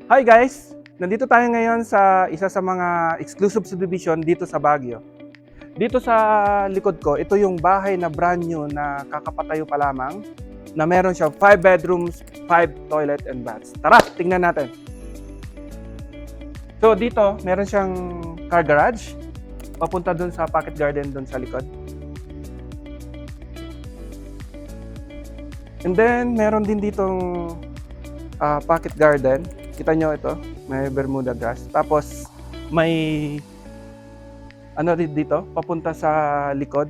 Hi guys! Nandito tayo ngayon sa isa sa mga exclusive subdivision dito sa Baguio. Dito sa likod ko, ito yung bahay na brand new na kakapatayo pa lamang na meron siyang 5 bedrooms, 5 toilet and baths. Tara, tingnan natin. So dito, meron siyang car garage papunta dun sa pocket garden dun sa likod. And then, meron din ditong pocket garden. Kita nyo ito, may Bermuda grass. Tapos may ano dito, papunta sa likod.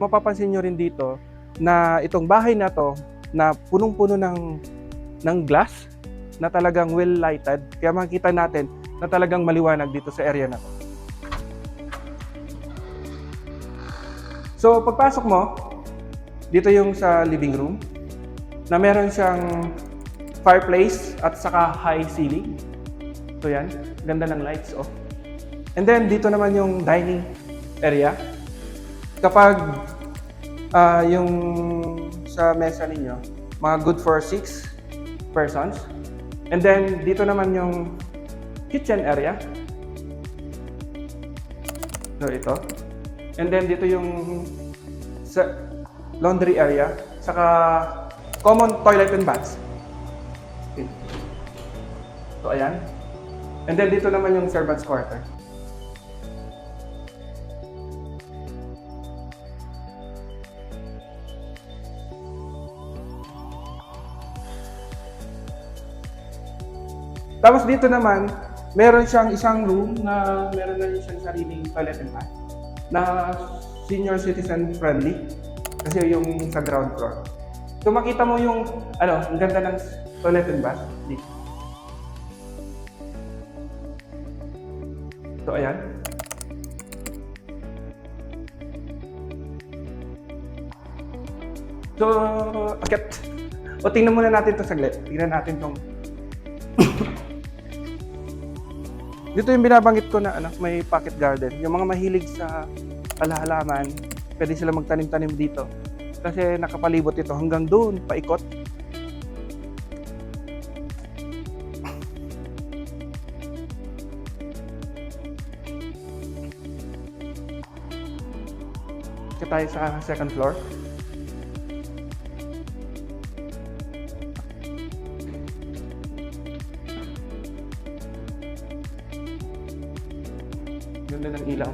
Mapapansin nyo rin dito na itong bahay na to na punong-puno ng glass na talagang well lighted. Kaya makikita natin na talagang maliwanag dito sa area na to. So pagpasok mo, dito yung sa living room na meron siyang fireplace at saka high ceiling. So yan, ganda ng lights oh. And then dito naman yung dining area. Kapag yung sa mesa ninyo, mga good for 6 persons. And then dito naman yung kitchen area. So ito. And then dito yung sa laundry area, saka common toilet and baths. Okay. So ayan. And then dito naman yung servants quarter. Tapos dito naman, meron siyang isang room na meron na siyang sariling toilet and bath na senior citizen friendly kasi yung sa ground floor. So makita mo yung ang ganda ng toilet and bath dito. So ayan. So akit. O tingnan muna natin 'to saglit. Tingnan natin 'tong dito yung binabanggit ko na may pocket garden. Yung mga mahilig sa halaman, pwede sila magtanim-tanim dito. Kasi nakapalibot ito hanggang doon, paikot. Kaya tayo sa second floor. Ganda ng ilaw.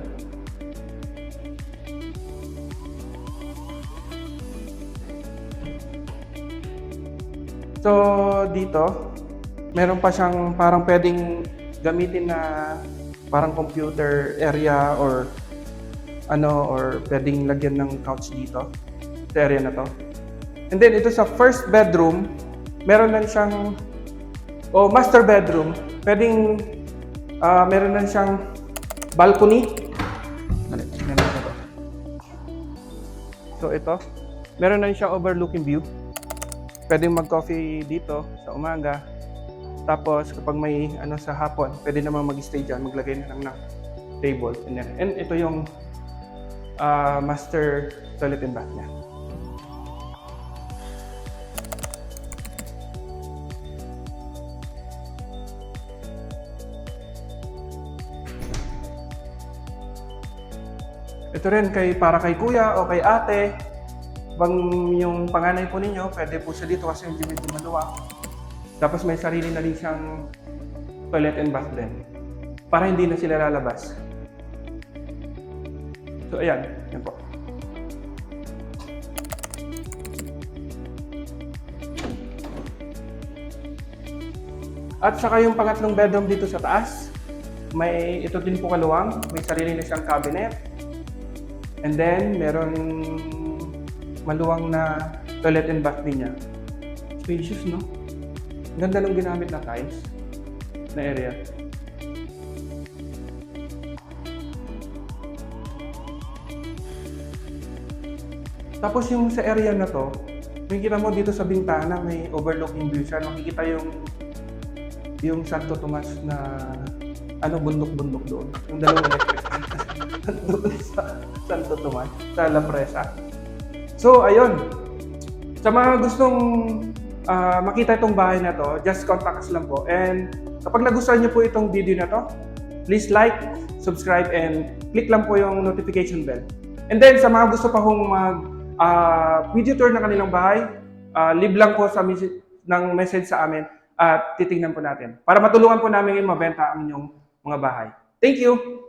So dito, meron pa siyang parang pwedeng gamitin na parang computer area or pwedeng lagyan ng couch dito sa area na to. And then ito sa first bedroom, meron lang siyang master bedroom, pwedeng meron lang siyang balcony. So ito, meron lang siyang overlooking view. Pwedeng mag-coffee dito sa umaga. Tapos kapag may sa hapon, pwede naman mag-stay dyan, maglagay na lang ng table. And ito yung master toilet and bath niya. Ito rin para kay kuya o kay ate. Pag yung panganay po ninyo, pwede po siya dito kasi hindi medyo maluwang. Tapos may sarili na rin siyang toilet and bath din. Para hindi na sila lalabas. So ayan, yan po. At saka yung pangatlong bedroom dito sa taas, may ito din po kaluwang, may sarili na siyang cabinet. And then meron maluwang na toilet and bath din niya. Spacious, no? Ganda ng ginamit na tiles na area. Tapos yung sa area na to, makikita mo dito sa bintana, may overlooking view siya. Makikita yung Santo Tomas na bundok-bundok doon. Yung dalawang electric doon sa Santo Tomas, sa La Presa. So, ayun. Sa mga gustong makita itong bahay na to, just contact us lang po. And kapag nagustuhan niyo po itong video na to, please like, subscribe, and click lang po yung notification bell. And then sa mga gusto pa hong video tour ng kanilang bahay, leave lang po sa message sa amin at titingnan po natin para matulungan po namin yung mabenta ang inyong mga bahay. Thank you!